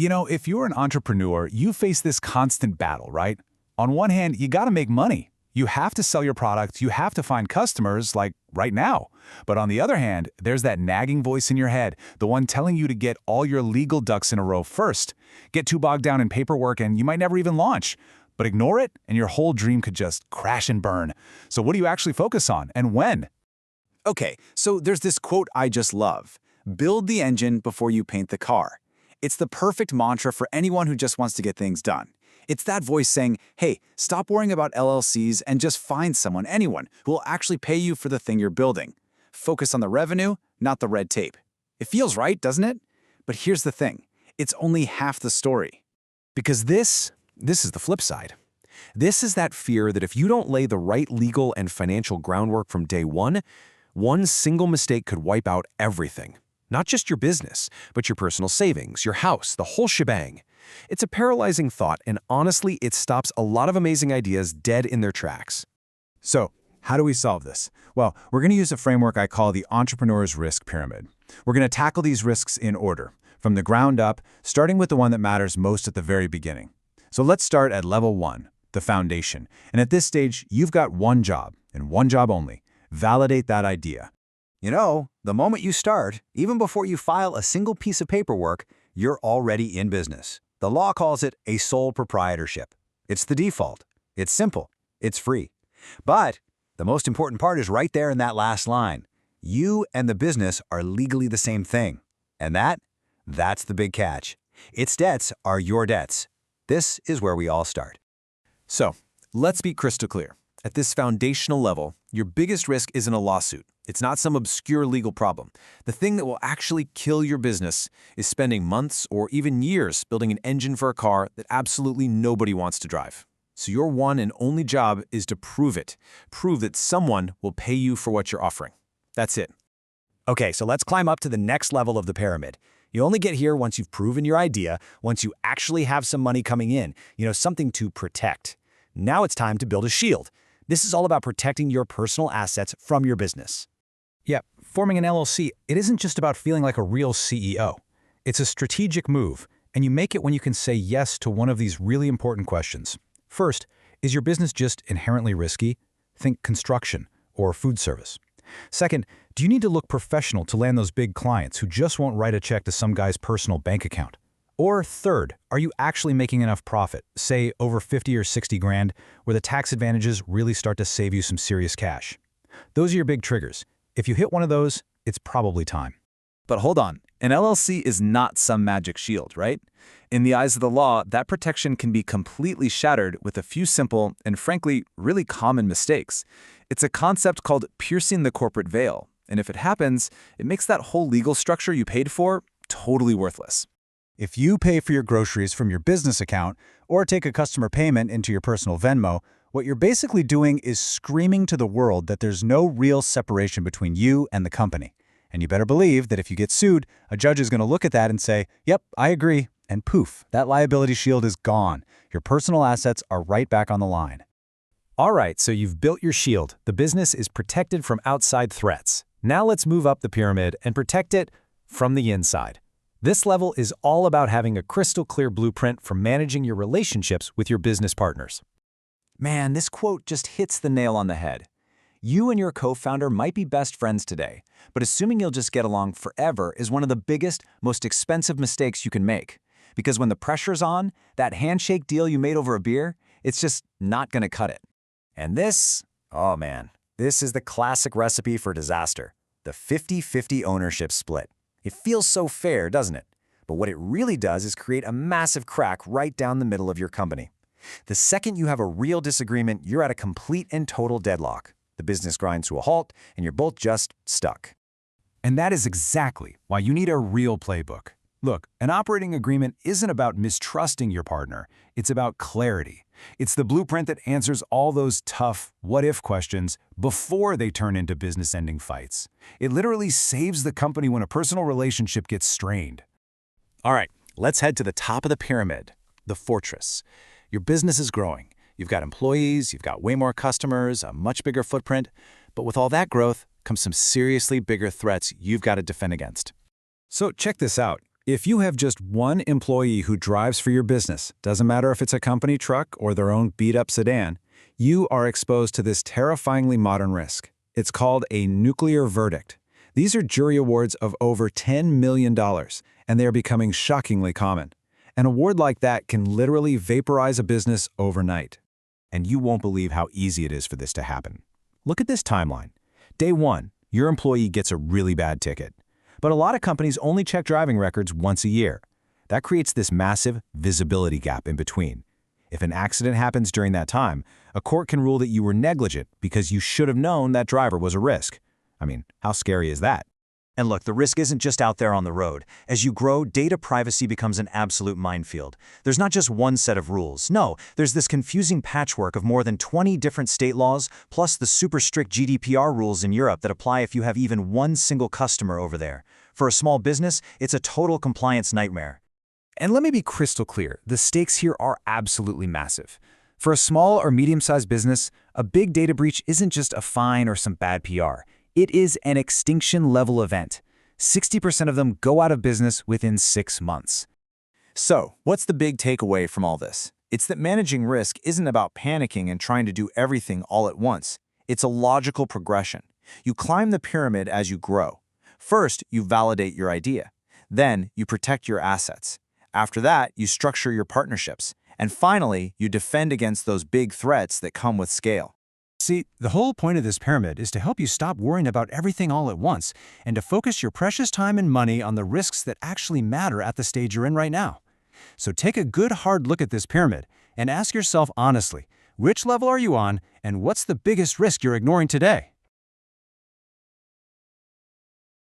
If you're an entrepreneur, you face this constant battle, right? On one hand, you gotta make money. You have to sell your products, you have to find customers, like right now. But on the other hand, there's that nagging voice in your head, the one telling you to get all your legal ducks in a row first. Get too bogged down in paperwork and you might never even launch. But ignore it, and your whole dream could just crash and burn. So what do you actually focus on, and when? Okay, so there's this quote I just love. Build the engine before you paint the car. It's the perfect mantra for anyone who just wants to get things done. It's that voice saying, hey, stop worrying about LLCs and just find someone, anyone, who will actually pay you for the thing you're building. Focus on the revenue, not the red tape. It feels right, doesn't it? But here's the thing. It's only half the story. Because this is the flip side. This is that fear that if you don't lay the right legal and financial groundwork from day one single mistake could wipe out everything. Not just your business, but your personal savings, your house, the whole shebang. It's a paralyzing thought, and honestly, it stops a lot of amazing ideas dead in their tracks. So, how do we solve this? Well, we're going to use a framework I call the entrepreneur's risk pyramid. We're going to tackle these risks in order, from the ground up, starting with the one that matters most at the very beginning. So let's start at level 1, the foundation. And at this stage, you've got one job, and one job only. Validate that idea. You know, the moment you start, even before you file a single piece of paperwork, you're already in business. The law calls it a sole proprietorship. It's the default. It's simple. It's free. But the most important part is right there in that last line. You and the business are legally the same thing. And that's the big catch. Its debts are your debts. This is where we all start. So, let's be crystal clear. At this foundational level, your biggest risk isn't a lawsuit. It's not some obscure legal problem. The thing that will actually kill your business is spending months or even years building an engine for a car that absolutely nobody wants to drive. So your one and only job is to prove it. Prove that someone will pay you for what you're offering. That's it. Okay, so let's climb up to the next level of the pyramid. You only get here once you've proven your idea, once you actually have some money coming in, something to protect. Now it's time to build a shield. This is all about protecting your personal assets from your business. Yeah, forming an LLC, it isn't just about feeling like a real CEO. It's a strategic move, and you make it when you can say yes to one of these really important questions. First, is your business just inherently risky? Think construction or food service. Second, do you need to look professional to land those big clients who just won't write a check to some guy's personal bank account? Or third, are you actually making enough profit, say over 50 or 60 grand, where the tax advantages really start to save you some serious cash? Those are your big triggers. If you hit one of those, it's probably time. But hold on, an LLC is not some magic shield, right? In the eyes of the law, that protection can be completely shattered with a few simple and frankly, really common mistakes. It's a concept called piercing the corporate veil, and if it happens, it makes that whole legal structure you paid for totally worthless. If you pay for your groceries from your business account or take a customer payment into your personal Venmo, what you're basically doing is screaming to the world that there's no real separation between you and the company. And you better believe that if you get sued, a judge is going to look at that and say, yep, I agree, and poof, that liability shield is gone. Your personal assets are right back on the line. All right, so you've built your shield. The business is protected from outside threats. Now let's move up the pyramid and protect it from the inside. This level is all about having a crystal clear blueprint for managing your relationships with your business partners. Man, this quote just hits the nail on the head. You and your co-founder might be best friends today, but assuming you'll just get along forever is one of the biggest, most expensive mistakes you can make. Because when the pressure's on, that handshake deal you made over a beer, it's just not going to cut it. And this, oh man, this is the classic recipe for disaster. The 50-50 ownership split. It feels so fair, doesn't it? But what it really does is create a massive crack right down the middle of your company. The second you have a real disagreement, you're at a complete and total deadlock. The business grinds to a halt, and you're both just stuck. And that is exactly why you need a real playbook. Look, an operating agreement isn't about mistrusting your partner. It's about clarity. It's the blueprint that answers all those tough what-if questions before they turn into business-ending fights. It literally saves the company when a personal relationship gets strained. All right, let's head to the top of the pyramid, the fortress. Your business is growing. You've got employees, you've got way more customers, a much bigger footprint. But with all that growth comes some seriously bigger threats you've got to defend against. So check this out. If you have just one employee who drives for your business, doesn't matter if it's a company truck or their own beat-up sedan, you are exposed to this terrifyingly modern risk. It's called a nuclear verdict. These are jury awards of over $10 million, and they are becoming shockingly common. An award like that can literally vaporize a business overnight. And you won't believe how easy it is for this to happen. Look at this timeline. Day 1, your employee gets a really bad ticket. But a lot of companies only check driving records once a year. That creates this massive visibility gap in between. If an accident happens during that time, a court can rule that you were negligent because you should have known that driver was a risk. I mean, how scary is that? And look, the risk isn't just out there on the road. As you grow, data privacy becomes an absolute minefield. There's not just one set of rules. No, there's this confusing patchwork of more than 20 different state laws, plus the super strict GDPR rules in Europe that apply if you have even one single customer over there. For a small business, it's a total compliance nightmare. And let me be crystal clear, the stakes here are absolutely massive. For a small or medium-sized business, a big data breach isn't just a fine or some bad PR. It is an extinction-level event. 60% of them go out of business within 6 months. So, what's the big takeaway from all this? It's that managing risk isn't about panicking and trying to do everything all at once. It's a logical progression. You climb the pyramid as you grow. First, you validate your idea. Then, you protect your assets. After that, you structure your partnerships. And finally, you defend against those big threats that come with scale. See, the whole point of this pyramid is to help you stop worrying about everything all at once and to focus your precious time and money on the risks that actually matter at the stage you're in right now. So take a good hard look at this pyramid and ask yourself honestly, which level are you on and what's the biggest risk you're ignoring today?